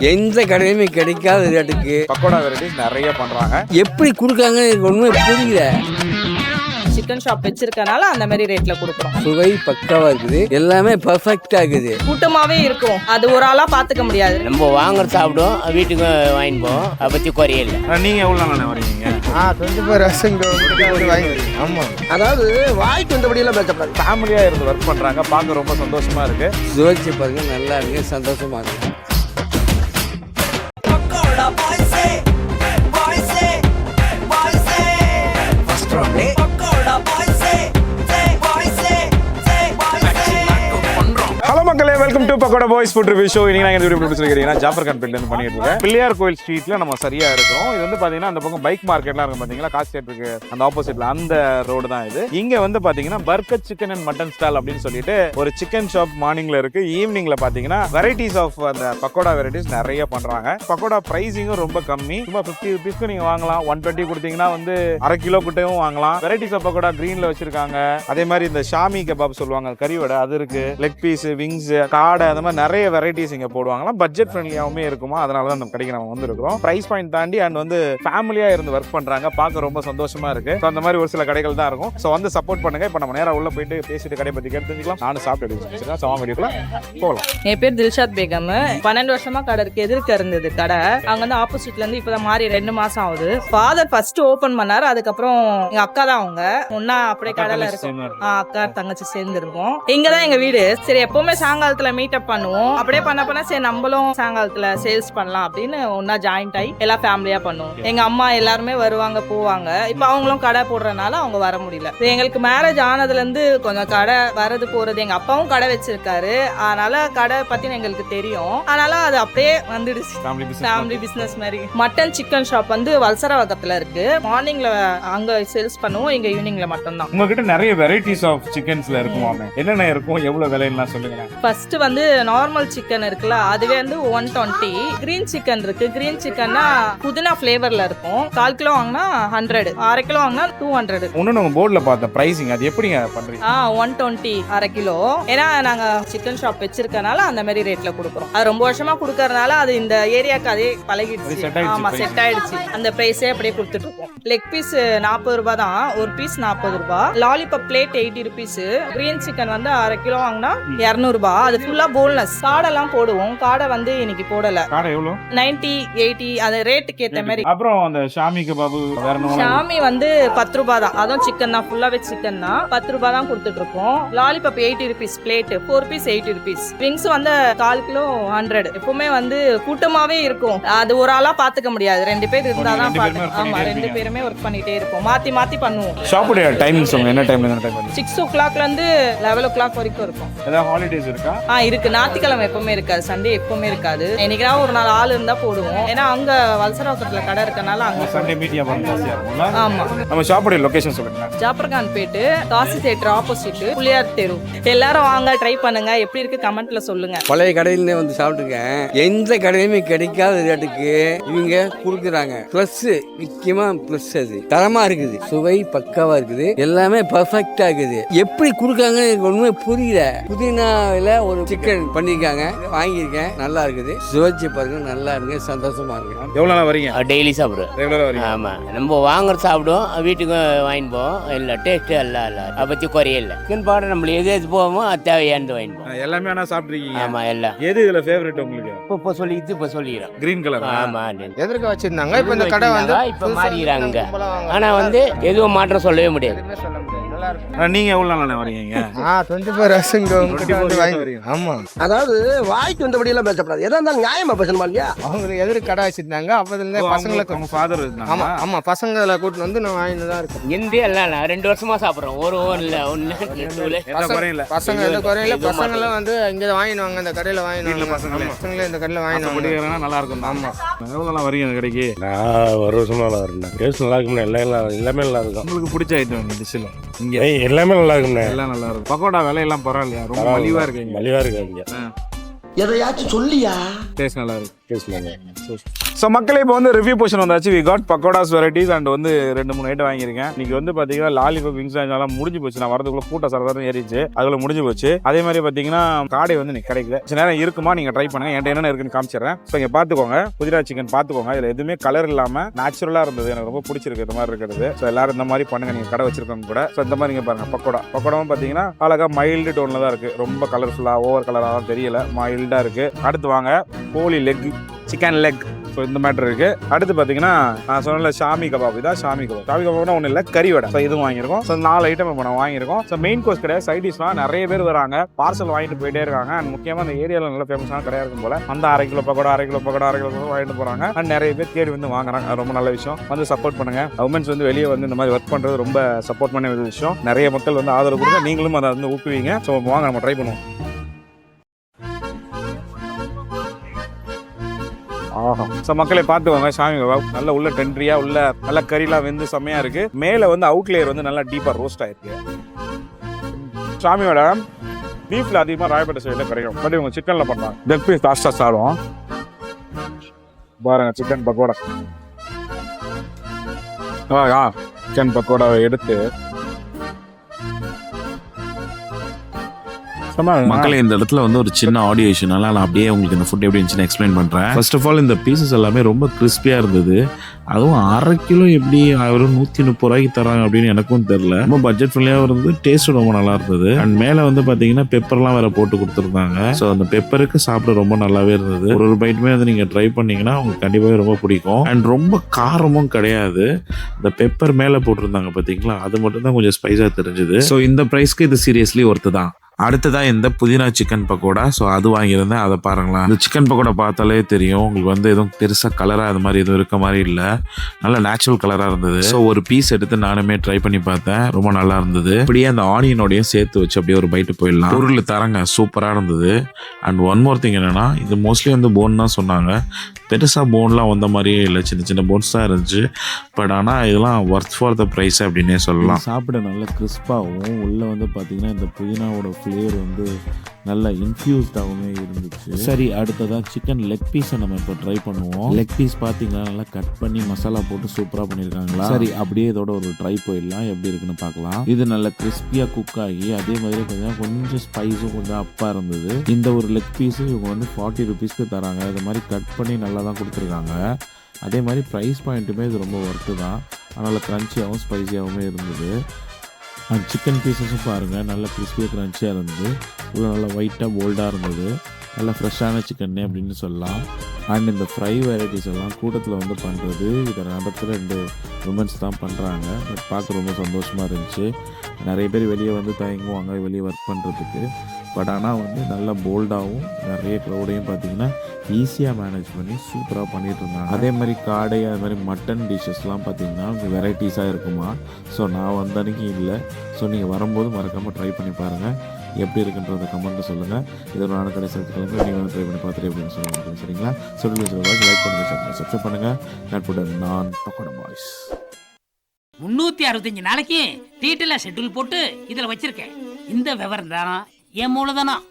எந்த கடையுமே கிடைக்காத ரேட்டுக்கு பக்கோடா வெரைட்டிஸ் நிறைய பண்றாங்க. எப்படி கொடுக்காங்க ஒண்ணுமே புரியல. சிக்கன் ஷாப் வச்சிருக்கனால அந்த மாதிரி ரேட்ல கொடுக்குறோம். சுவை பக்காவா இருக்குது, எல்லாமே பர்ஃபெக்டா இருக்குது. கூட்டமாவே இருக்கும், அது ஒரு ஆளா பாத்துக்க முடியாது. நம்ம வாங்குற சாப்பிடுவோம், வீட்டுக்கு வாங்கிட்டு போவோம், அதை பத்தி குறையில்லை. நீங்க எவ்வளவு நாள் வரீங்க? 24 வருஷம் வாங்கி. ஆமா, அதாவது வாய்க்கு வந்தபடியெல்லாம் பேசப்படாது. ஃபேமிலியா இருந்து ஒர்க் பண்றாங்க, பார்க்க ரொம்ப சந்தோஷமா இருக்கு. சுவைச்சு பாருங்க, நல்லா இருக்கு, சந்தோஷமா இருக்கு. ஹலோ மக்களே, welcome to pakoda boys food review show. இன்னைக்கு நாங்கள் வீடியோ சொல்லிக்கிறீங்கன்னா ஜாஃபர் கான்பெட்ல இருந்து பண்ணிட்டு இருக்கேன். பிள்ளையார் கோயில் ஸ்ட்ரீட்ல நம்ம சரியா இருக்கோம். இது வந்து பாத்தீங்கன்னா அந்த பக்கம் பைக் மார்க்கெட்லாம் இருக்கும் பாத்தீங்களா, காசு தேட்டருக்கு அந்த ஆப்போசிட்ல அந்த ரோடு தான் இது. இங்க வந்து பாத்தீங்கன்னா burger chicken and mutton stall அப்படின்னு சொல்லிட்டு ஒரு சிக்கன் ஷாப் மார்னிங்ல இருக்கு. ஈவினிங்ல பாத்தீங்கன்னா வெரைட்டிஸ் ஆஃப் அந்த பக்கோடா வெரைட்டிஸ் நிறைய பண்றாங்க. பக்கோடா பிரைசிங்கும் ரொம்ப கம்மி, சும்மா 50 ருபீஸ்க்கு நீங்க வாங்கலாம். 120 கொடுத்தீங்கன்னா வந்து அரை கிலோ கிட்டவும் வாங்கலாம். வெரைட்டிஸ் ஆஃப் பக்கோடா கிரீன்ல வச்சிருக்காங்க. அதே மாதிரி இந்த ஷாமி கபாப் சொல்லுவாங்க, கறி வடை, அது இருக்கு. லெக் பீஸ், விங்ஸ், காடை, அந்த மாதிரி நிறைய வெரைட்டிஸ் இங்க போடுவாங்களா. பட்ஜெட் ஃப்ரெண்ட்லியாவுமே இருக்குமா, அதனால தான் நம்ம கடைக்கு நம்ம வந்துருக்கோம். பிரைஸ் பாயிண்ட் தாண்டி அண்ட் வந்து ஃபேமிலியா இருந்து ஒர்க் பண்றாங்க, பார்க்க ரொம்ப சந்தோஷமா இருக்கு. அந்த மாதிரி ஒரு சில கடைகள் தான் இருக்கும். ஸோ வந்து சப்போர்ட் பண்ணுங்க. இப்போ நம்ம நேரா உள்ள போயிட்டு பேசிட்டு கடை பத்தி கேட்டு தெரிஞ்சுக்கலாம். நானும் சாப்பிட்டு போகலாம். என் பேர் தில்ஷாத் பேகம். 12 வருஷமா கடை இருக்கு. எதிர்க்க இருந்தது கடை, அங்க வந்து ஆப்போசிட்ல இருந்து இப்பதான் மாறி 2 மாசம் ஆகுது. ஃபாதர் ஃபர்ஸ்ட் ஓபன் பண்ணாரு, அதுக்கப்புறம் எங்க அக்கா தான் அவங்க ஒன்னா அப்படியே கடையில இருக்கும். அக்கா தங்கச்சி சேர்ந்து இருக்கும். இங்கதான் எங்க வீடு. சரி, எப்பவுமே சாயங்காலத்துல மீட்டப் பண்ணுவோம். அப்படியே பண்ண சரி நம்மளும் சாயங்காலத்துல சேல்ஸ் பண்ணலாம் அப்படின்னு ஒன்னா ஜாயிண்ட் ஆகி எல்லா ஃபேமிலியா பண்ணுவோம். எங்க அம்மா எல்லாருமே வருவாங்க போவாங்க. இப்ப அவங்களும் கடை போடுறதுனால அவங்க வர முடியல. எங்களுக்கு மேரேஜ் ஆனதுல இருந்து கொஞ்சம் கடை வரது போறது. எங்க அப்பாவும் கடை வச்சிருக்காரு, அதனால கடை பத்தி எங்களுக்கு தெரியும். அதனால அது அப்படியே வந்துடுச்சு, ஃபேமிலி பிசினஸ் மாதிரி. மட்டன் சிக்கன் ஷாப் வந்து வல்சரவாக்கத்துல இருக்கு. மார்னிங்ல அங்க சேல்ஸ் பண்ணுவோம், இங்க ஈவினிங்ல மட்டும் தான். உங்ககிட்ட நிறைய வெரைட்டிஸ் ஆஃப் சிக்கன்ஸ்ல இருக்குமாமே, என்னென்ன இருக்கும், எவ்வளவு விலைன்னு சொல்லுங்க. ஃபர்ஸ்ட் வந்து நார்மல் சிக்கன் இருக்குல்ல, அதுவே வந்து 120. கிரீன் சிக்கன் இருக்கு. கிரீன் சிக்கன்னா புதினா ஃபிளேவர்ல இருக்கும். 1/4 கிலோ வாங்கினா 100, 1/2 கிலோ வாங்கினா 200. ஒன்னு நம்ம போர்ட்ல பார்த்த பிரைசிங், அது எப்படிங்க பண்றீங்க? 120 1/2 கிலோ. ஏன்னா நாங்க சிக்கன் ஷாப் வச்சிருக்கனால அந்த மாதிரி ரேட்ல கொடுக்குறோம். அது ரொம்ப வருஷமா கொடுக்கறதுனால அது இந்த ஏரியாக்கு அதே பழகிடுச்சு. ஆமா, செட் ஆயிடுச்சு. அந்த பிரைஸே அப்படியே கொடுத்துட்டு இருக்கோம். லெக் பீஸ் 40 ரூபாய் தான், ஒரு பீஸ் 40 ரூபாய். Lollipop plate 80 rupees. Green chicken வந்து 1/2 கிலோ வாங்கினா 200 ரூபாய். அது ஃபுல்லா போன்லெஸ். காடெல்லாம் போடுவோம். காடை வந்து இன்னைக்கு போடல. காடை எவ்வளவு? 90 80 அது ரேட்டுக்கு ஏத்த மாதிரி. அப்புறம் அந்த ஷாமி கபாப் வேற என்ன? ஷாமி வந்து 10 ரூபாய் தான். அதுவும் சிக்கன் தான், ஃபுல்லாவே சிக்கன் தான். 10 ரூபாய் தான் கொடுத்துட்டு இருக்கோம். Lollipop 80 rupees plate, 4 piece 80 rupees. Wings வந்து 1/4 கிலோ 100. எப்பவுமே வந்து கூட்டமாவே இருக்கும், அது ஒரு ஆளா பாத்துக்க முடியாது. 2 பேர் இருந்தாதான் பாத்து. ஆமா, 2 பேருமே ஒர்க் பண்ணிட்டே இருப்போம், மாத்தி மாத்தி பண்ணுவோம். ஷாப்போட டைமிங் சொல்லுங்க, என்ன டைம்ல என்ன டைம்? 6 o'clockல இருந்து 11 o'clock வரைக்கும் இருக்கும். ஏதாவது ஹாலிடேஸ் இருக்கா? இருக்கு. ஞாயிற்றுக்கிழமை எப்பவுமே இருக்காது, சண்டே எப்பவுமே இருக்காது. என்னைக்கா ஒரு நாள் ஆள் இருந்தா போடுவோம். ஏன்னா அங்க வல்சரவாக்கத்துல கடை இருக்கனால அங்க சண்டே மீட்டிங் ஜாஸ்தியா இருக்கும்ல. ஆமா. நம்ம ஷாப்போட லொகேஷன் சொல்லுங்க. ஜாஃபர் கான்பேட், காசி தியேட்டர் ஆப்போசிட், புளியார் தெரு. எல்லாரும் வாங்க, ட்ரை பண்ணுங்க. எப்படி இருக்கு கமெண்ட்ல சொல்லுங்க. பழைய கடையில வந்து சாப்பிட்டுருக்கேன், எந்த கடையுமே கிடைக்காத ரேட்டுக்கு இவங்க கொடுக்குறாங்க. பிளஸ் முக்கியமா பிளஸ் அது தரமா இருக்குது, சுவை பக்காவா இருக்குது, எல்லாமே பர்ஃபெக்டா இருக்குது. எப்படி கொடுக்காங்க ஒண்ணுமே புரியல. புதினாவில ஒரு சிக்கன் பண்ணிருக்காங்க, வாங்கியிருக்கேன், நல்லா இருக்குது. சுவைச்சு பாருங்க, நல்லா இருக்கு, சந்தோஷமா இருக்கு. எவ்வளவு நாள் வரீங்க? டெய்லி சாப்பிடுவோம். ரெகுலரா வரீங்க? ஆமா, நம்ம வாங்குற சாப்பிடுவோம், வீட்டுக்கு வாங்கிட்டு போவோம். இல்லை டேஸ்ட் எல்லாம் இல்லை, அதை பத்தி குறையில்லை. சிக்கன் பாடம் நம்ம எது போவோமோ அது தேவையானது வாங்கிட்டு போவோம். எல்லாமே ஆனா சாப்பிட்டுருக்கீங்க? ஆமா, எல்லாம். எது இதுல ஃபேவரட் உங்களுக்கு? இப்போ சொல்லிக்கிறோம். Green colour. ஆமா, எதிர்க்க வச்சிருந்தாங்க, இப்ப இந்த கடை வந்து இப்ப மாறிடுறாங்க. ஆனா வந்து எதுவும் மாற்றம் சொல்லவே முடியாது. நல்லா இருக்கு. நீங்க எவ்வளவு நாள் வரீங்க? 24 வருஷம் வாங்கி. ஆமா, அதாவது வாய்க்கு வந்தபடியெல்லாம் பேசப்படாது. எதா இருந்தாலும் நியாயமா பேசணுமா இல்லையா? அவங்க எதிர்க்க கடை வச்சிருந்தாங்க, அப்பதுல பசங்களுக்கு உங்க ஃபாதர் இருந்தாங்க. ஆமா ஆமா, பசங்களை கூட்டிட்டு வந்து நான் வாங்கிட்டு தான் இருக்கேன். எந்த எல்லாம் 2 வருஷமா சாப்பிடுறோம். ஒரு இல்ல ஒன்னு பசங்க எந்த குறையில பசங்களும் வந்து இங்க வாங்கிடுவாங்க, இந்த கடையில வாங்கிடுவாங்க. பசங்களே இந்த கடையில வாங்கிடுவாங்க, நல்லா இருக்கும். ஆமா. எவ்வளவு நாள் வரீங்க அந்த கடைக்கு? நான் ஒரு வருஷமா வரேன். டேஸ்ட் நல்லா இருக்கும்ண்ணே, எல்லாமே நல்லா இருக்கும். உங்களுக்கு பிடிச்ச ஐட்டம் டிஷ்ல இங்க எல்லாமே நல்லா இருக்கும்ண்ணே. எல்லாம் நல்லா இருக்கும். பக்கோடா விலையெல்லாம் பரவாயில்லையா? ரொம்ப மலிவா இருக்கு. மலிவா இருக்கு. எதையாச்சும் சொல்லியா? டேஸ்ட் நல்லா இருக்கு. டேஸ்ட் நல்லா. ஸோ மக்களே இப்போ வந்து ரிவ்யூ போர்ஷன் வந்தாச்சு. We got pakodas varieties and வந்து 2-3 ஐட்டம் வாங்கியிருக்கேன். இன்னைக்கு வந்து பார்த்தீங்கன்னா லாலிபாப் விங்ஸ் எல்லாம் முடிஞ்சு போச்சு. நான் வரதுக்குள்ள கூட்டம் சரதாரம் ஏறிச்சு, அதுக்குள்ள முடிஞ்சு போச்சு. அதே மாதிரி பார்த்தீங்கன்னா காடை வந்து இன்னைக்கு கிடைக்கல. சில நேரம் இருக்குமா, நீங்கள் ட்ரை பண்ணுங்க. என்கிட்ட என்னென்ன இருக்குன்னு காமிச்சிடுறேன். ஸோ இங்கே பார்த்துக்கோங்க, புதினா சிக்கன் பார்த்துக்கோங்க. இதில் எதுவுமே கலர் இல்லாமல் நேச்சுரலாக இருந்தது. எனக்கு ரொம்ப பிடிச்சிருக்கு இந்த மாதிரி இருக்கிறது. ஸோ எல்லாரும் இந்த மாதிரி பண்ணுங்க, நீங்கள் கடை வச்சிருக்கவங்க கூட. ஸோ இந்த மாதிரி நீங்கள் பாருங்க, பக்கோடாவும் பார்த்தீங்கன்னா அழகாக மைல்டு டோனில் தான் இருக்குது. ரொம்ப கலர்ஃபுல்லாக ஓவர் கலராக தெரியல, மைல்டாக இருக்குது. அடுத்து வாங்க கோழி லெக், சிக்கன் லெக். ஸோ இந்த மேட்டர் இருக்கு. அடுத்து பார்த்தீங்கன்னா நான் சொன்ன ஷாமி கபாப். இதான் ஷாமி கபாப்னா ஒன்றும் இல்லை, கறி வடை. ஸோ இதுவும் வாங்கியிருக்கோம். ஸோ 4 ஐட்டம் இப்போ நான் வாங்கியிருக்கோம். ஸோ மெயின் கோர்ஸ் கிடையாது, சைட் டிஷ்லாம் நிறைய பேர் வராங்க, பார்சல் வாங்கிட்டு போயிட்டே இருக்காங்க. அண்ட் முக்கியமாக அந்த ஏரியாவில் நல்ல ஃபேமஸான கடையாக இருக்கும் போல அந்த 1/2 kilo pakoda 1/2 kilo pakoda 1/2 kilo வாங்கிட்டு போகிறாங்க. அண்ட் நிறைய பேர் தேடி வந்து வாங்குறாங்க. அது ரொம்ப நல்ல விஷயம். வந்து சப்போர்ட் பண்ணுங்க. உமன்ஸ் வந்து வெளியே வந்து இந்த மாதிரி ஒர்க் பண்ணுறது ரொம்ப சப்போர்ட் பண்ண ஒரு விஷயம். நிறைய மக்கள் வந்து ஆதரவு கொடுங்க, நீங்களும் அதை வந்து ஊக்குவீங்க. ஸோ வாங்க நம்ம ட்ரை பண்ணுவோம். ஸோ மக்களை பார்த்துக்கோங்க, ஷாமி கபாப் நல்ல உள்ள டென்ட்ரியா உள்ள நல்ல கறிலாம் வெந்து செம்மையா இருக்கு. மேல வந்து அவுட் லேயர் வந்து நல்லா டீப்பா ரோஸ்ட் ஆயிருக்கு. ஷாமியோட பீஃப்ல அதிகமாக ராயப்பேட்டை சைடில் கிடைக்கும். பட் இவங்க சிக்கன்ல பண்ணாங்க. லெக் பீஸ் லாஸ்டா சாப்பிடுவோம். பாருங்க சிக்கன் பக்கோடா. சிக்கன் பக்கோடாவை எடுத்து மக்களே, இந்த இடத்துல வந்து ஒரு சின்ன ஆடியோ இஷ்யூனால நான் அப்படியே உங்களுக்கு இந்த ஃபுட் எப்படி இருந்துச்சுன்னு எக்ஸ்பிளைன் பண்ணுறேன். ஃபர்ஸ்ட் ஆஃப் ஆல் இந்த பீசஸ் எல்லாமே ரொம்ப கிறிஸ்பியாக இருந்தது. அதுவும் 1/2 கிலோ எப்படி வெறும் 130 ரூபாய்க்கு தராங்க அப்படின்னு எனக்கும் தெரியல. ரொம்ப பட்ஜெட் ஃப்ரெண்ட்லியாக இருந்தது, டேஸ்ட் ரொம்ப நல்லா இருந்தது. அண்ட் மேலே வந்து பார்த்தீங்கன்னா பெப்பர்லாம் வேற போட்டு கொடுத்துருந்தாங்க. ஸோ அந்த பெப்பருக்கு சாப்பிட ரொம்ப நல்லாவே இருந்தது. ஒரு பைட்டுமே வந்து நீங்கள் ட்ரை பண்ணீங்கன்னா உங்களுக்கு கண்டிப்பாகவே ரொம்ப பிடிக்கும். அண்ட் ரொம்ப காரமும் கிடையாது. இந்த பெப்பர் மேலே போட்டிருந்தாங்க பார்த்தீங்களா, அது மட்டும் தான் கொஞ்சம் ஸ்பைஸாக தெரிஞ்சுது. ஸோ இந்த ப்ரைஸ்க்கு இது சீரியஸ்லி ஒர்த்து தான். அடுத்ததான் இந்த புதினா சிக்கன் பக்கோடா. ஸோ அது வாங்கியிருந்தேன், அதை பாருங்களேன். இந்த சிக்கன் பக்கோடா பார்த்தாலே தெரியும் உங்களுக்கு வந்து எதுவும் பெருசாக கலராக அது மாதிரி எதுவும் இருக்க மாதிரி இல்லை, நல்ல நேச்சுரல் கலராக இருந்தது. ஸோ ஒரு பீஸ் எடுத்து நானுமே ட்ரை பண்ணி பார்த்தேன், ரொம்ப நல்லா இருந்தது. அப்படியே அந்த ஆனியனோடையும் சேர்த்து வச்சு அப்படியே ஒரு பைட்டு போயிடலாம். பொருள் தரங்க சூப்பராக இருந்தது. அண்ட் ஒன் மோர் திங் என்னன்னா, இது மோஸ்ட்லி வந்து போன் தான் சொன்னாங்க, பெருசாக போன்லாம் வந்த மாதிரியே இல்லை, சின்ன சின்ன போன்ஸ் தான் இருந்துச்சு. பட் ஆனால் இதெல்லாம் ஒர்த் ஃபார் த ப்ரைஸ் அப்படின்னே சொல்லலாம். சாப்பிட நல்ல கிறிஸ்பாகவும் உள்ளே வந்து பார்த்தீங்கன்னா இந்த புதினாவோட ஃப்ளேவர் வந்து நல்லா இன்ஃபியூஸ்டாகவுமே இருந்துச்சு. சரி, அடுத்ததான் சிக்கன் லெக் பீஸை நம்ம இப்போ ட்ரை பண்ணுவோம். லெக் பீஸ் பார்த்தீங்கன்னா நல்லா கட் பண்ணி மசாலா போட்டு சூப்பராக பண்ணியிருக்காங்களா. சரி, அப்படியே இதோட ஒரு ட்ரை போயிடலாம், எப்படி இருக்குன்னு பார்க்கலாம். இது நல்லா கிறிஸ்பியாக குக் ஆகி அதே மாதிரி பார்த்தீங்கன்னா கொஞ்சம் ஸ்பைஸும் கொஞ்சம் அப்பாக இருந்தது. இந்த ஒரு லெக் பீஸு இவங்க வந்து 40 ருபீஸ்க்கு தராங்க. இது மாதிரி கட் பண்ணி நல்லா தான் கொடுத்துருக்காங்க. அதே மாதிரி ப்ரைஸ் பாயிண்ட்டுமே இது ரொம்ப ஒர்த்து தான். அதனால் க்ரன்ச்சியாகவும் ஸ்பைஸியாகவும் இருந்தது. அண்ட் சிக்கன் பீஸஸும் பாருங்கள், நல்லா கிறிஸ்பியாக க்ரன்ச்சியாக இருந்தது. உள்ள நல்லா ஒயிட்டாக போல்டாக இருந்தது. நல்லா ஃப்ரெஷ்ஷான சிக்கன்னே அப்படின்னு சொல்லலாம். அண்ட் இந்த ஃப்ரை வெரைட்டிஸ் எல்லாம் கூட்டத்தில் வந்து பண்ணுறது இதை நடத்துல 2 உமன்ஸ் தான் பண்ணுறாங்க. பட் பார்க்க ரொம்ப சந்தோஷமாக இருந்துச்சு. நிறைய பேர் வெளியே வந்து தயங்குவாங்க வெளியே ஒர்க் பண்ணுறதுக்கு. பட் ஆனால் வந்து நல்லா போல்டாகவும் நிறைய க்ரௌடையும் பார்த்தீங்கன்னா ஈஸியாக மேனேஜ் பண்ணி சூப்பராக பண்ணிகிட்டு இருந்தாங்க. அதே மாதிரி காடை, அது மாதிரி மட்டன் டிஷ்ஷஸ்லாம் பார்த்தீங்கன்னா வெரைட்டிஸாக இருக்குமா. ஸோ நான் வந்த அன்றைக்கி இல்லை. ஸோ நீங்கள் வரும்போது மறக்காமல் ட்ரை பண்ணி பாருங்கள், எப்படி இருக்குன்றத கமெண்ட்டில் சொல்லுங்கள். இது ஒரு நாள் கடை சேர்த்துக்கிழமை நீங்கள் வந்து ட்ரை பண்ணி பார்த்துட்டு எப்படின்னு சொல்லுங்கள். சரிங்களா? லைக் பண்ணுங்கள், சப்ஸ்கிரைப் பண்ணுங்கள். நான் பக்கோடா பாய்ஸ். 365 நாளைக்கு டீட்டெயிலாக ஷெட்யூல் போட்டு இதில் வச்சிருக்கேன். இந்த விவரம் தான் என் மூலதனம்.